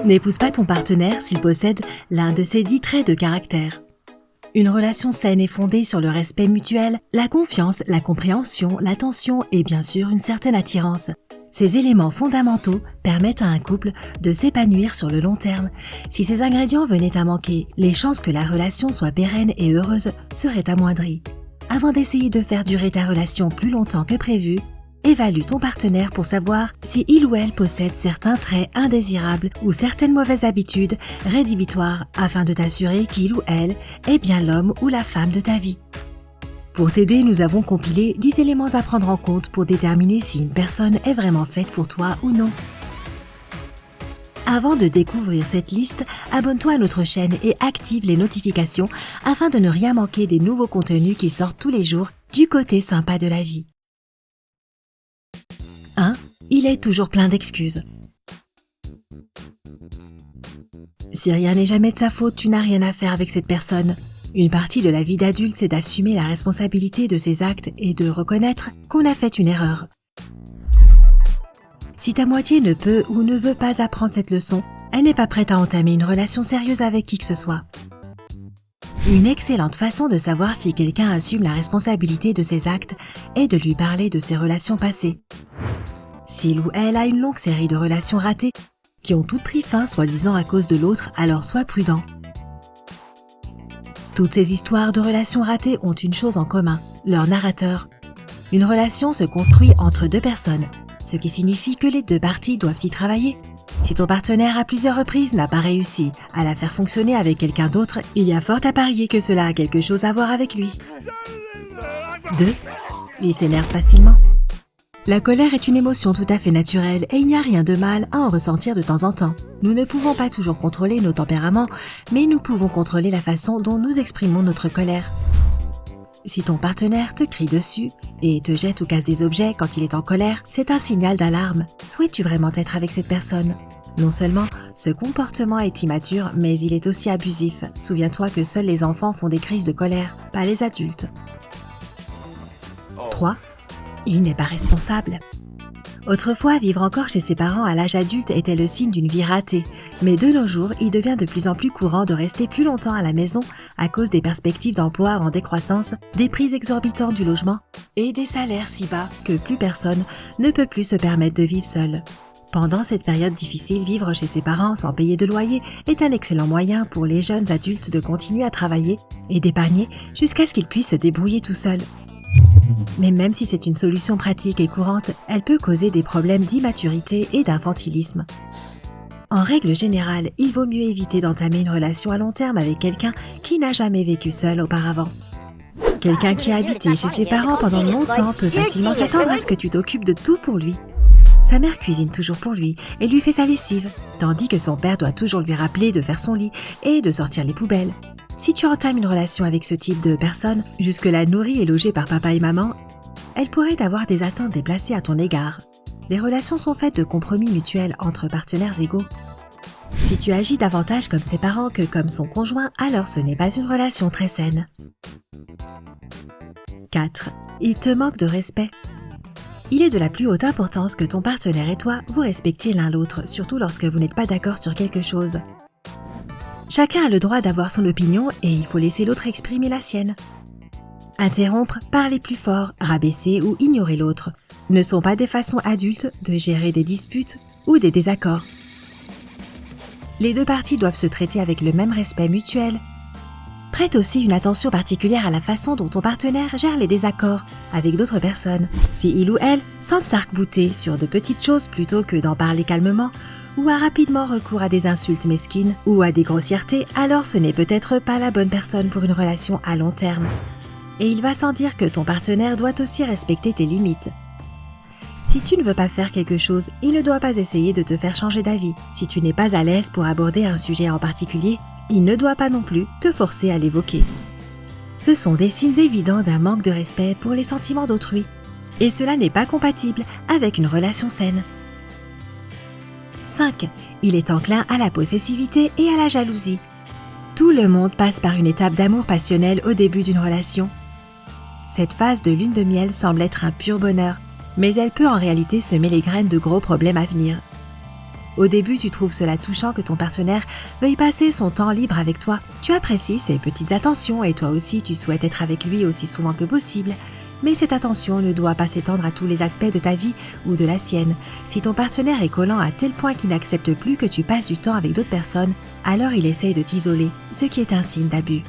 N'épouse pas ton partenaire s'il possède l'un de ces 10 traits de caractère. Une relation saine est fondée sur le respect mutuel, la confiance, la compréhension, l'attention et bien sûr une certaine attirance. Ces éléments fondamentaux permettent à un couple de s'épanouir sur le long terme. Si ces ingrédients venaient à manquer, les chances que la relation soit pérenne et heureuse seraient amoindries. Avant d'essayer de faire durer ta relation plus longtemps que prévu, évalue ton partenaire pour savoir si il ou elle possède certains traits indésirables ou certaines mauvaises habitudes rédhibitoires afin de t'assurer qu'il ou elle est bien l'homme ou la femme de ta vie. Pour t'aider, nous avons compilé 10 éléments à prendre en compte pour déterminer si une personne est vraiment faite pour toi ou non. Avant de découvrir cette liste, abonne-toi à notre chaîne et active les notifications afin de ne rien manquer des nouveaux contenus qui sortent tous les jours du côté sympa de la vie. 1. Il est toujours plein d'excuses. Si rien n'est jamais de sa faute, tu n'as rien à faire avec cette personne. Une partie de la vie d'adulte, c'est d'assumer la responsabilité de ses actes et de reconnaître qu'on a fait une erreur. Si ta moitié ne peut ou ne veut pas apprendre cette leçon, elle n'est pas prête à entamer une relation sérieuse avec qui que ce soit. Une excellente façon de savoir si quelqu'un assume la responsabilité de ses actes est de lui parler de ses relations passées. S'il ou elle a une longue série de relations ratées qui ont toutes pris fin soi-disant à cause de l'autre, alors sois prudent. Toutes ces histoires de relations ratées ont une chose en commun, leur narrateur. Une relation se construit entre deux personnes, ce qui signifie que les deux parties doivent y travailler. Si ton partenaire à plusieurs reprises n'a pas réussi à la faire fonctionner avec quelqu'un d'autre, il y a fort à parier que cela a quelque chose à voir avec lui. 2. Il s'énerve facilement. La colère est une émotion tout à fait naturelle et il n'y a rien de mal à en ressentir de temps en temps. Nous ne pouvons pas toujours contrôler nos tempéraments, mais nous pouvons contrôler la façon dont nous exprimons notre colère. Si ton partenaire te crie dessus et te jette ou casse des objets quand il est en colère, c'est un signal d'alarme. Souhaites-tu vraiment être avec cette personne ? Non seulement ce comportement est immature, mais il est aussi abusif. Souviens-toi que seuls les enfants font des crises de colère, pas les adultes. 3. Il n'est pas responsable. Autrefois, vivre encore chez ses parents à l'âge adulte était le signe d'une vie ratée, mais de nos jours, il devient de plus en plus courant de rester plus longtemps à la maison à cause des perspectives d'emploi en décroissance, des prix exorbitants du logement et des salaires si bas que plus personne ne peut plus se permettre de vivre seul. Pendant cette période difficile, vivre chez ses parents sans payer de loyer est un excellent moyen pour les jeunes adultes de continuer à travailler et d'épargner jusqu'à ce qu'ils puissent se débrouiller tout seuls. Mais même si c'est une solution pratique et courante, elle peut causer des problèmes d'immaturité et d'infantilisme. En règle générale, il vaut mieux éviter d'entamer une relation à long terme avec quelqu'un qui n'a jamais vécu seul auparavant. Quelqu'un qui a habité chez ses parents pendant longtemps peut facilement s'attendre à ce que tu t'occupes de tout pour lui. Sa mère cuisine toujours pour lui et lui fait sa lessive, tandis que son père doit toujours lui rappeler de faire son lit et de sortir les poubelles. Si tu entames une relation avec ce type de personne, jusque-là nourrie et logée par papa et maman, elle pourrait avoir des attentes déplacées à ton égard. Les relations sont faites de compromis mutuels entre partenaires égaux. Si tu agis davantage comme ses parents que comme son conjoint, alors ce n'est pas une relation très saine. 4. Il te manque de respect. Il est de la plus haute importance que ton partenaire et toi vous respectiez l'un l'autre, surtout lorsque vous n'êtes pas d'accord sur quelque chose. Chacun a le droit d'avoir son opinion et il faut laisser l'autre exprimer la sienne. Interrompre, parler plus fort, rabaisser ou ignorer l'autre ne sont pas des façons adultes de gérer des disputes ou des désaccords. Les deux parties doivent se traiter avec le même respect mutuel. Prête aussi une attention particulière à la façon dont ton partenaire gère les désaccords avec d'autres personnes. Si il ou elle semble s'arc-bouter sur de petites choses plutôt que d'en parler calmement, ou a rapidement recours à des insultes mesquines ou à des grossièretés, alors ce n'est peut-être pas la bonne personne pour une relation à long terme. Et il va sans dire que ton partenaire doit aussi respecter tes limites. Si tu ne veux pas faire quelque chose, il ne doit pas essayer de te faire changer d'avis. Si tu n'es pas à l'aise pour aborder un sujet en particulier, il ne doit pas non plus te forcer à l'évoquer. Ce sont des signes évidents d'un manque de respect pour les sentiments d'autrui. Et cela n'est pas compatible avec une relation saine. 5. Il est enclin à la possessivité et à la jalousie. Tout le monde passe par une étape d'amour passionnel au début d'une relation. Cette phase de lune de miel semble être un pur bonheur, mais elle peut en réalité semer les graines de gros problèmes à venir. Au début, tu trouves cela touchant que ton partenaire veuille passer son temps libre avec toi. Tu apprécies ses petites attentions et toi aussi tu souhaites être avec lui aussi souvent que possible. Mais cette attention ne doit pas s'étendre à tous les aspects de ta vie ou de la sienne. Si ton partenaire est collant à tel point qu'il n'accepte plus que tu passes du temps avec d'autres personnes, alors il essaye de t'isoler, ce qui est un signe d'abus.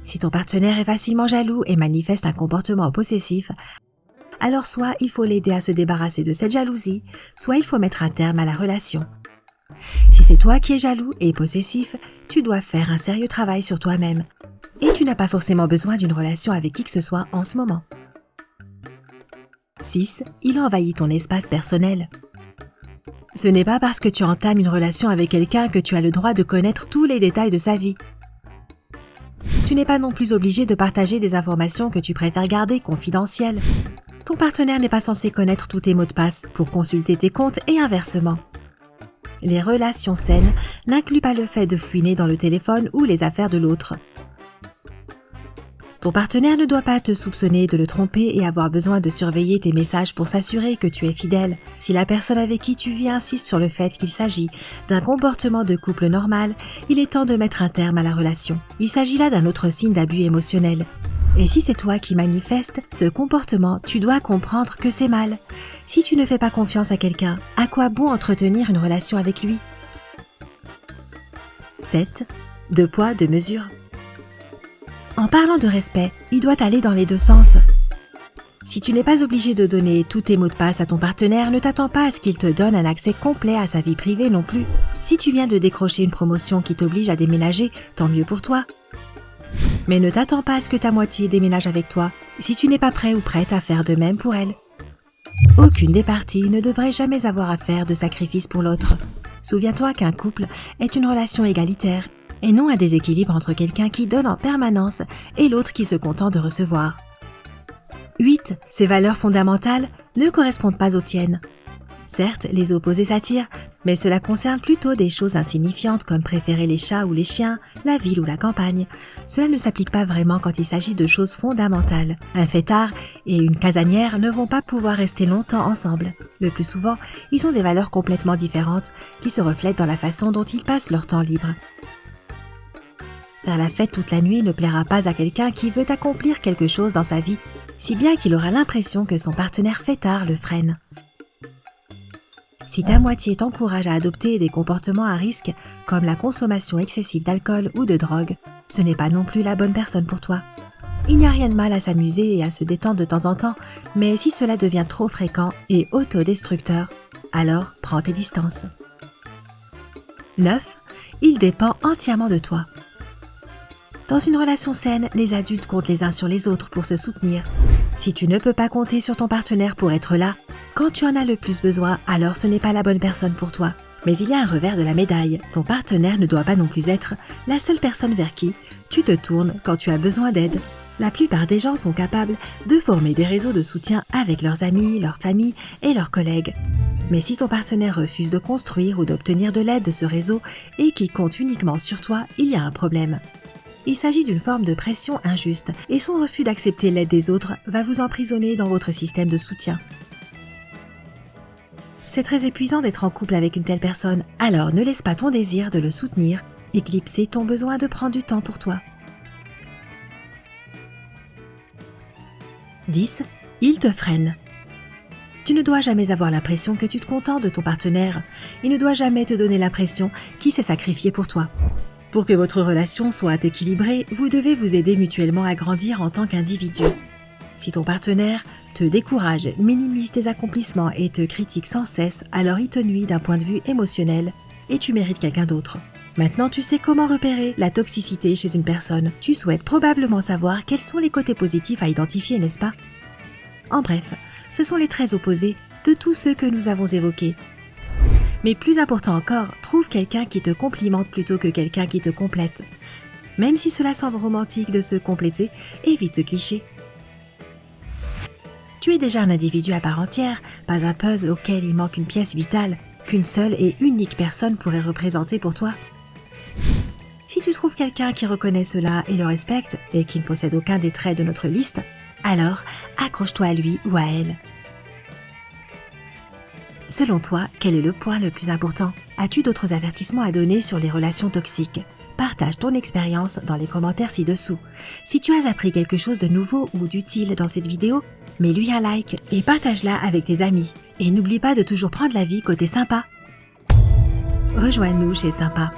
Si ton partenaire est facilement jaloux et manifeste un comportement possessif, alors soit il faut l'aider à se débarrasser de cette jalousie, soit il faut mettre un terme à la relation. Si c'est toi qui es jaloux et possessif, tu dois faire un sérieux travail sur toi-même. Et tu n'as pas forcément besoin d'une relation avec qui que ce soit en ce moment. 6. Il envahit ton espace personnel. Ce n'est pas parce que tu entames une relation avec quelqu'un que tu as le droit de connaître tous les détails de sa vie. Tu n'es pas non plus obligé de partager des informations que tu préfères garder confidentielles. Ton partenaire n'est pas censé connaître tous tes mots de passe pour consulter tes comptes et inversement. Les relations saines n'incluent pas le fait de fouiner dans le téléphone ou les affaires de l'autre. Ton partenaire ne doit pas te soupçonner de le tromper et avoir besoin de surveiller tes messages pour s'assurer que tu es fidèle. Si la personne avec qui tu vis insiste sur le fait qu'il s'agit d'un comportement de couple normal, il est temps de mettre un terme à la relation. Il s'agit là d'un autre signe d'abus émotionnel. Et si c'est toi qui manifestes ce comportement, tu dois comprendre que c'est mal. Si tu ne fais pas confiance à quelqu'un, à quoi bon entretenir une relation avec lui ? 7. Deux poids, deux mesures. En parlant de respect, il doit aller dans les deux sens. Si tu n'es pas obligé de donner tous tes mots de passe à ton partenaire, ne t'attends pas à ce qu'il te donne un accès complet à sa vie privée non plus. Si tu viens de décrocher une promotion qui t'oblige à déménager, tant mieux pour toi. Mais ne t'attends pas à ce que ta moitié déménage avec toi, si tu n'es pas prêt ou prête à faire de même pour elle. Aucune des parties ne devrait jamais avoir à faire de sacrifice pour l'autre. Souviens-toi qu'un couple est une relation égalitaire, et non un déséquilibre entre quelqu'un qui donne en permanence et l'autre qui se contente de recevoir. 8. Ces valeurs fondamentales ne correspondent pas aux tiennes. Certes, les opposés s'attirent, mais cela concerne plutôt des choses insignifiantes comme préférer les chats ou les chiens, la ville ou la campagne. Cela ne s'applique pas vraiment quand il s'agit de choses fondamentales. Un fêtard et une casanière ne vont pas pouvoir rester longtemps ensemble. Le plus souvent, ils ont des valeurs complètement différentes qui se reflètent dans la façon dont ils passent leur temps libre. Faire la fête toute la nuit ne plaira pas à quelqu'un qui veut accomplir quelque chose dans sa vie, si bien qu'il aura l'impression que son partenaire fêtard le freine. Si ta moitié t'encourage à adopter des comportements à risque, comme la consommation excessive d'alcool ou de drogue, ce n'est pas non plus la bonne personne pour toi. Il n'y a rien de mal à s'amuser et à se détendre de temps en temps, mais si cela devient trop fréquent et autodestructeur, alors prends tes distances. 9. Il dépend entièrement de toi. Dans une relation saine, les adultes comptent les uns sur les autres pour se soutenir. Si tu ne peux pas compter sur ton partenaire pour être là, quand tu en as le plus besoin, alors ce n'est pas la bonne personne pour toi. Mais il y a un revers de la médaille. Ton partenaire ne doit pas non plus être la seule personne vers qui tu te tournes quand tu as besoin d'aide. La plupart des gens sont capables de former des réseaux de soutien avec leurs amis, leur famille et leurs collègues. Mais si ton partenaire refuse de construire ou d'obtenir de l'aide de ce réseau et qui compte uniquement sur toi, il y a un problème. Il s'agit d'une forme de pression injuste et son refus d'accepter l'aide des autres va vous emprisonner dans votre système de soutien. C'est très épuisant d'être en couple avec une telle personne, alors ne laisse pas ton désir de le soutenir éclipser ton besoin de prendre du temps pour toi. 10. Il te freine. Tu ne dois jamais avoir l'impression que tu te contentes de ton partenaire. Il ne doit jamais te donner l'impression qu'il s'est sacrifié pour toi. Pour que votre relation soit équilibrée, vous devez vous aider mutuellement à grandir en tant qu'individu. Si ton partenaire te décourage, minimise tes accomplissements et te critique sans cesse, alors il te nuit d'un point de vue émotionnel et tu mérites quelqu'un d'autre. Maintenant, tu sais comment repérer la toxicité chez une personne. Tu souhaites probablement savoir quels sont les côtés positifs à identifier, n'est-ce pas ? En bref, ce sont les traits opposés de tous ceux que nous avons évoqués. Mais plus important encore, trouve quelqu'un qui te complimente plutôt que quelqu'un qui te complète. Même si cela semble romantique de se compléter, évite ce cliché. Tu es déjà un individu à part entière, pas un puzzle auquel il manque une pièce vitale qu'une seule et unique personne pourrait représenter pour toi. Si tu trouves quelqu'un qui reconnaît cela et le respecte et qui ne possède aucun des traits de notre liste, alors accroche-toi à lui ou à elle. Selon toi, quel est le point le plus important? As-tu d'autres avertissements à donner sur les relations toxiques? Partage ton expérience dans les commentaires ci-dessous. Si tu as appris quelque chose de nouveau ou d'utile dans cette vidéo, mets-lui un like et partage-la avec tes amis. Et n'oublie pas de toujours prendre la vie côté sympa. Rejoins-nous chez Sympa.